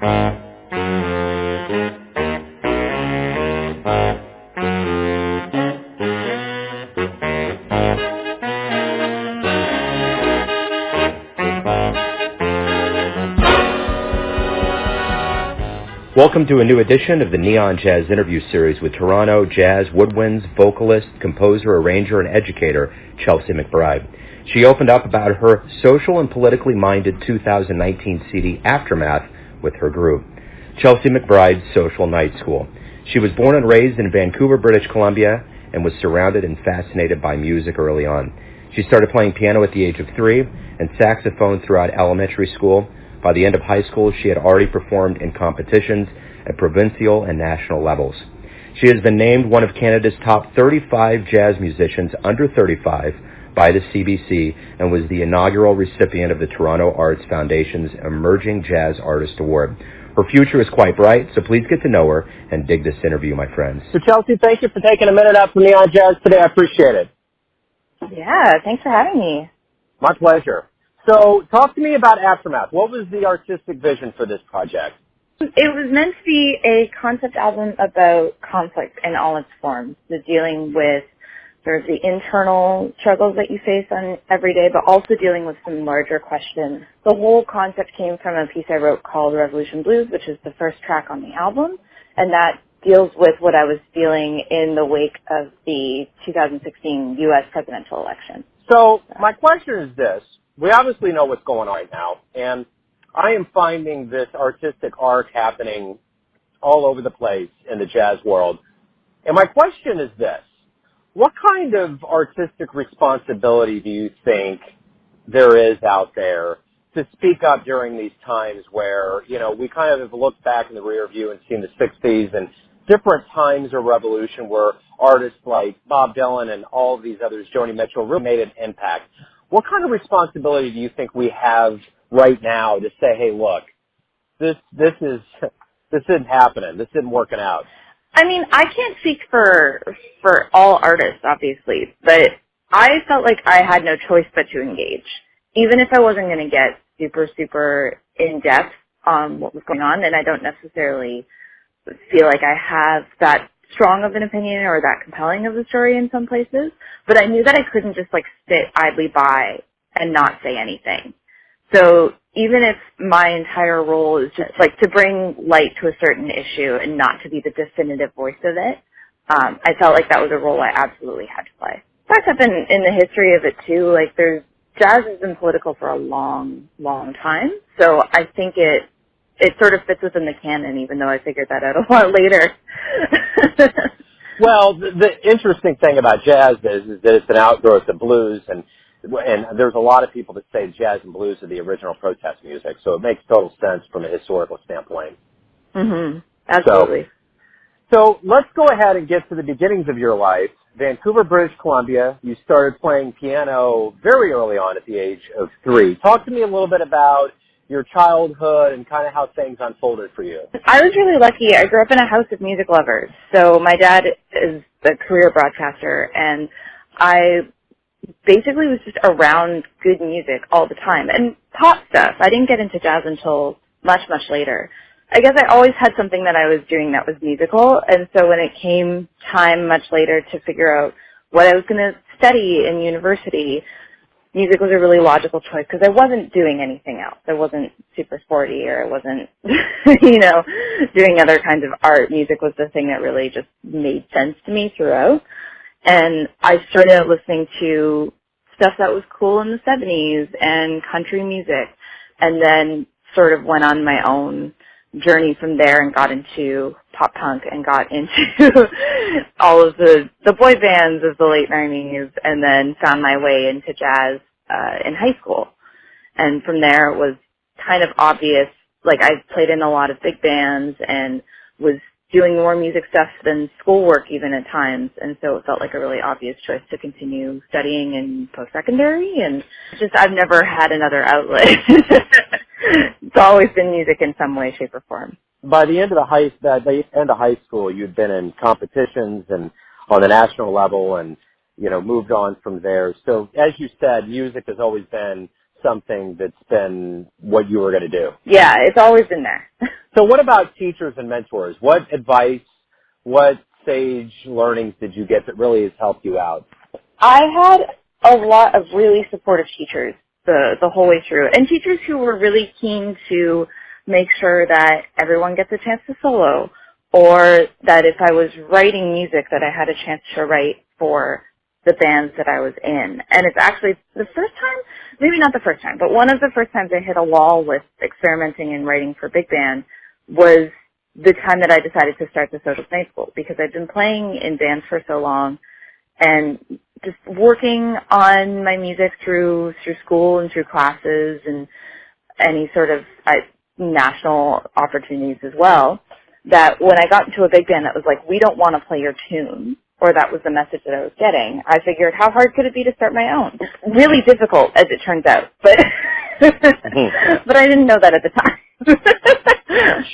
Welcome to a new edition of the Neon Jazz interview series with Toronto Jazz Woodwinds vocalist, composer, arranger, and educator Chelsea McBride. She opened up about her social and politically minded 2019 CD Aftermath with her group, Chelsea McBride's Social Night School. She was born and raised in Vancouver, British Columbia, and was surrounded and fascinated by music early on. She started playing piano at the age of 3 and saxophone throughout elementary school. By the end of high school, she had already performed in competitions at provincial and national levels. She has been named one of Canada's top 35 jazz musicians under 35 by the CBC and was the inaugural recipient of the Toronto Arts Foundation's Emerging Jazz Artist Award. Her future is quite bright, so please get to know her and dig this interview, my friends. So, Chelsea, thank you for taking a minute out from Neon Jazz today. I appreciate it. Yeah, thanks for having me. My pleasure. So, talk to me about Aftermath. What was the artistic vision for this project? It was meant to be a concept album about conflict in all its forms, the dealing with sort of the internal struggles that you face on every day, but also dealing with some larger questions. The whole concept came from a piece I wrote called Revolution Blues, which is the first track on the album, and that deals with what I was feeling in the wake of the 2016 U.S. presidential election. So, my question is this. We obviously know what's going on right now, and I am finding this artistic arc happening all over the place in the jazz world. And my question is this. What kind of artistic responsibility do you think there is out there to speak up during these times where, you know, we kind of have looked back in the rear view and seen the 60s and different times of revolution where artists like Bob Dylan and all of these others, Joni Mitchell, really made an impact. What kind of responsibility do you think we have right now to say, hey, look, this isn't happening. This isn't working out? I mean, I can't speak for all artists, obviously, but I felt like I had no choice but to engage. Even if I wasn't going to get super, super in-depth on what was going on, and I don't necessarily feel like I have that strong of an opinion or that compelling of a story in some places, but I knew that I couldn't just like sit idly by and not say anything. So even if my entire role is just like to bring light to a certain issue and not to be the definitive voice of it, I felt like that was a role I absolutely had to play. Back up in the history of it too, like jazz has been political for a long, long time, so I think it sort of fits within the canon, even though I figured that out a lot later. Well, the interesting thing about jazz is that it's an outgrowth of blues, and there's a lot of people that say jazz and blues are the original protest music, so it makes total sense from a historical standpoint. Mm-hmm. Absolutely. So let's go ahead and get to the beginnings of your life. Vancouver, British Columbia, you started playing piano very early on at the age of 3. Talk to me a little bit about your childhood and kind of how things unfolded for you. I was really lucky. I grew up in a house of music lovers. So my dad is a career broadcaster, and I basically was just around good music all the time, and pop stuff. I didn't get into jazz until much, much later. I guess I always had something that I was doing that was musical, and so when it came time much later to figure out what I was going to study in university, music was a really logical choice because I wasn't doing anything else. I wasn't super sporty, or I wasn't, doing other kinds of art. Music was the thing that really just made sense to me throughout. And I started listening to stuff that was cool in the 70s and country music, and then sort of went on my own journey from there and got into pop punk and got into all of the boy bands of the late 90s, and then found my way into jazz in high school. And from there it was kind of obvious, like I played in a lot of big bands and was doing more music stuff than schoolwork even at times, and so it felt like a really obvious choice to continue studying in post-secondary, and just I've never had another outlet. It's always been music in some way, shape, or form. By the end of high school, you'd been in competitions and on the national level, and moved on from there. So, as you said, music has always been something that's been what you were going to do. Yeah, it's always been there. So what about teachers and mentors? What advice, what sage learnings did you get that really has helped you out? I had a lot of really supportive teachers the whole way through, and teachers who were really keen to make sure that everyone gets a chance to solo, or that if I was writing music that I had a chance to write for the bands that I was in. And it's actually the first time, maybe not the first time, but one of the first times I hit a wall with experimenting and writing for big band was the time that I decided to start the social night school, because I'd been playing in bands for so long and just working on my music through school and through classes and any sort of national opportunities as well, that when I got into a big band that was like, we don't want to play your tune, or that was the message that I was getting, I figured, how hard could it be to start my own? Really difficult, as it turns out, but but I didn't know that at the time.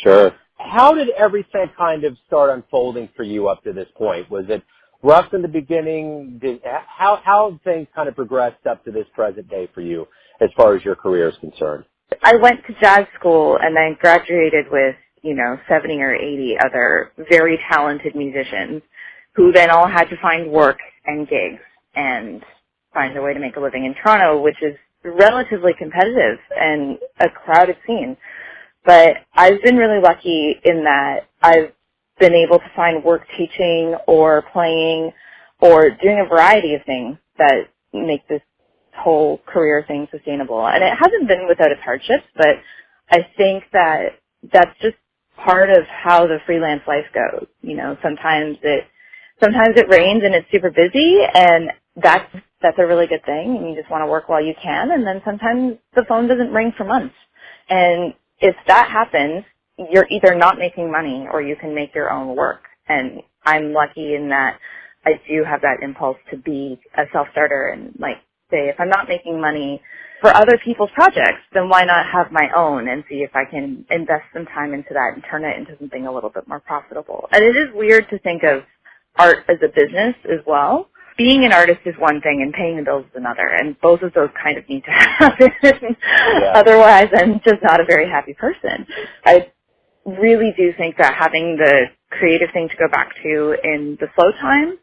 Sure. How did everything kind of start unfolding for you up to this point? Was it rough in the beginning? How have things kind of progressed up to this present day for you as far as your career is concerned? I went to jazz school and then graduated with, 70 or 80 other very talented musicians who then all had to find work and gigs and find a way to make a living in Toronto, which is relatively competitive and a crowded scene. But I've been really lucky in that I've been able to find work teaching or playing or doing a variety of things that make this whole career thing sustainable. And it hasn't been without its hardships, but I think that that's just part of how the freelance life goes. Sometimes it rains and it's super busy, and that's a really good thing, and you just want to work while you can, and then sometimes the phone doesn't ring for months. And if that happens, you're either not making money or you can make your own work. And I'm lucky in that I do have that impulse to be a self-starter and say, if I'm not making money for other people's projects, then why not have my own and see if I can invest some time into that and turn it into something a little bit more profitable. And it is weird to think of art as a business as well. Being an artist is one thing and paying the bills is another, and both of those kind of need to happen. Yeah. Otherwise, I'm just not a very happy person. I really do think that having the creative thing to go back to in the slow time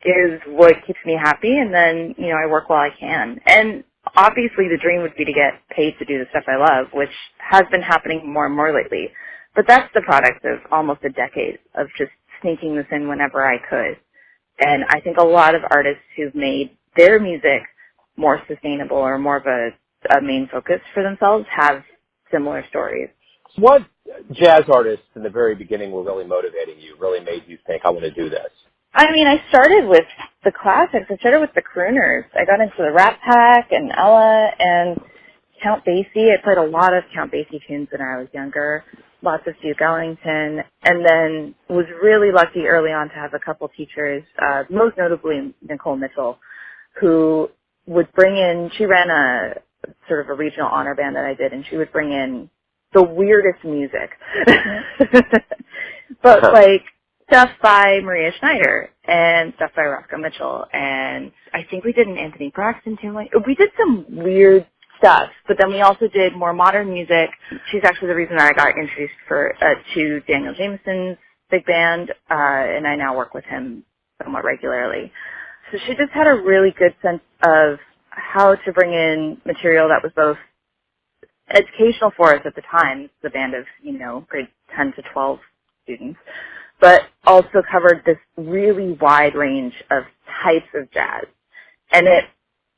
is what keeps me happy, and then, I work while I can. And obviously the dream would be to get paid to do the stuff I love, which has been happening more and more lately. But that's the product of almost a decade of just sneaking this in whenever I could. And I think a lot of artists who've made their music more sustainable or more of a main focus for themselves have similar stories. What jazz artists in the very beginning were really motivating you, really made you think, I want to do this? I started with the classics. I started with the crooners. I got into the Rat Pack and Ella and Count Basie. I played a lot of Count Basie tunes when I was younger, lots of Duke Ellington, and then was really lucky early on to have a couple teachers, most notably Nicole Mitchell, who would bring in, she ran a sort of a regional honor band that I did, and she would bring in the weirdest music. But stuff by Maria Schneider and stuff by Roscoe Mitchell, and I think we did an Anthony Braxton tune. We did some weird stuff, but then we also did more modern music. She's actually the reason that I got introduced to Daniel Jameson's big band, and I now work with him somewhat regularly. So she just had a really good sense of how to bring in material that was both educational for us at the time, the band of, grade 10 to 12 students, but also covered this really wide range of types of jazz. And it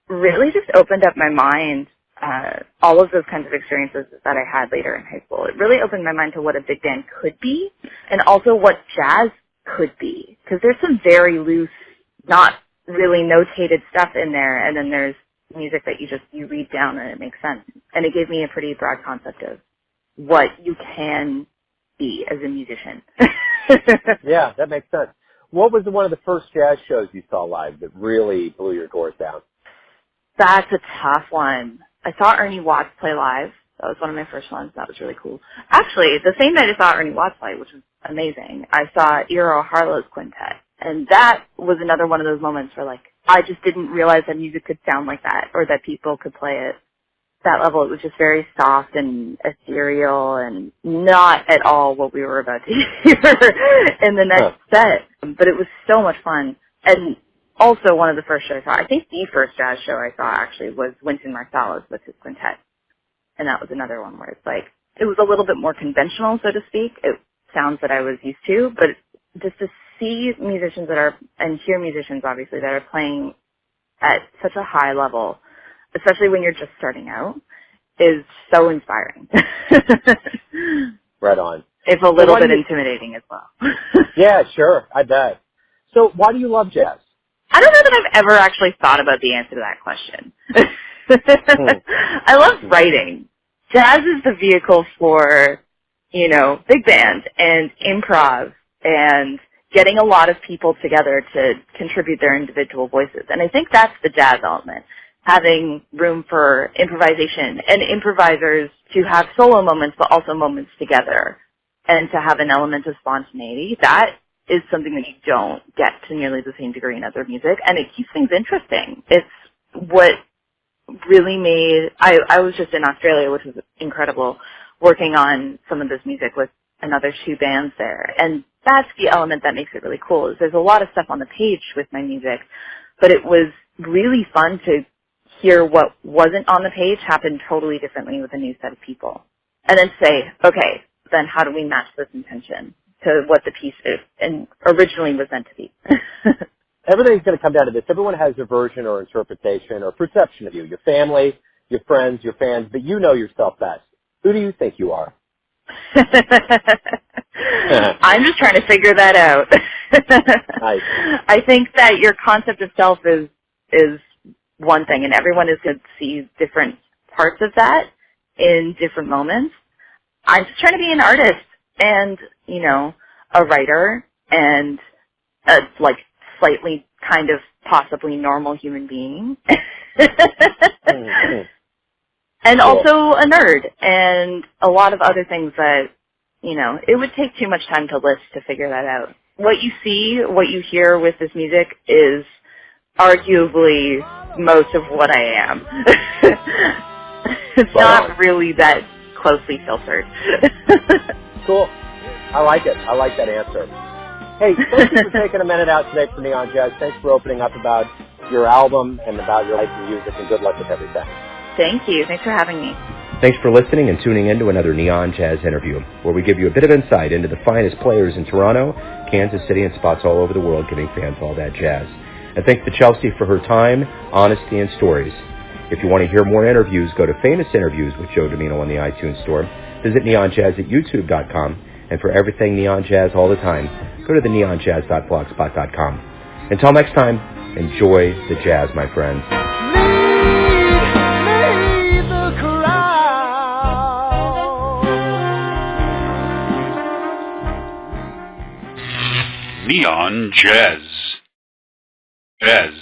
really just opened up my mind, all of those kinds of experiences that I had later in high school. It really opened my mind to what a big band could be, and also what jazz could be. Because there's some very loose, not really notated stuff in there, and then there's music that you read down and it makes sense. And it gave me a pretty broad concept of what you can be as a musician. Yeah, that makes sense. What was one of the first jazz shows you saw live that really blew your doors down? That's a tough one. I saw Ernie Watts play live. That was one of my first ones. That was really cool. Actually, the same night I saw Ernie Watts play, which was amazing, I saw Eero Harlow's quintet. And that was another one of those moments where, I just didn't realize that music could sound like that or that people could play it that level. It was just very soft and ethereal and not at all what we were about to hear in the next set. But it was so much fun. And also one of the first shows I saw, I think the first jazz show I saw actually was Wynton Marsali's with his quintet. And that was another one where it's like, it was a little bit more conventional, so to speak. It sounds that I was used to, but just to see musicians and hear musicians obviously that are playing at such a high level, especially when you're just starting out, is so inspiring. Right on. It's a little bit intimidating as well. Yeah, sure, I bet. So why do you love jazz? I don't know that I've ever actually thought about the answer to that question. I love writing. Jazz is the vehicle for, big band and improv and getting a lot of people together to contribute their individual voices. And I think that's the jazz element, having room for improvisation and improvisers to have solo moments but also moments together and to have an element of spontaneity. That is something that you don't get to nearly the same degree in other music, and it keeps things interesting. It's what really made, I was just in Australia, which was incredible, working on some of this music with another 2 bands there. And that's the element that makes it really cool, is there's a lot of stuff on the page with my music, but it was really fun to hear what wasn't on the page happen totally differently with a new set of people. And then say, okay, then how do we match this intention to what the piece is and originally was meant to be? Everything's going to come down to this. Everyone has a version or interpretation or perception of you. Your family, your friends, your fans, but you know yourself best. Who do you think you are? I'm just trying to figure that out. Nice. I think that your concept of self is one thing, and everyone is going to see different parts of that in different moments. I'm just trying to be an artist and, a writer and a, slightly kind of possibly normal human being. And also a nerd and a lot of other things that, it would take too much time to list to figure that out. What you see, what you hear with this music is arguably most of what I am. It's not really that closely filtered. Cool. I like it. I like that answer. Hey, thank you for taking a minute out today for Neon Jazz. Thanks for opening up about your album and about your life and music, and good luck with everything. Thank you. Thanks for having me. Thanks for listening and tuning in to another Neon Jazz interview, where we give you a bit of insight into the finest players in Toronto, Kansas City, and spots all over the world, giving fans all that jazz. And thanks to Chelsea for her time, honesty, and stories. If you want to hear more interviews, go to Famous Interviews with Joe Domino on the iTunes Store. Visit neonjazz at youtube.com. And for everything Neon Jazz all the time, go to the neonjazz.blogspot.com. Until next time, enjoy the jazz, my friends. Lead the crowd. Neon Jazz. Jazz.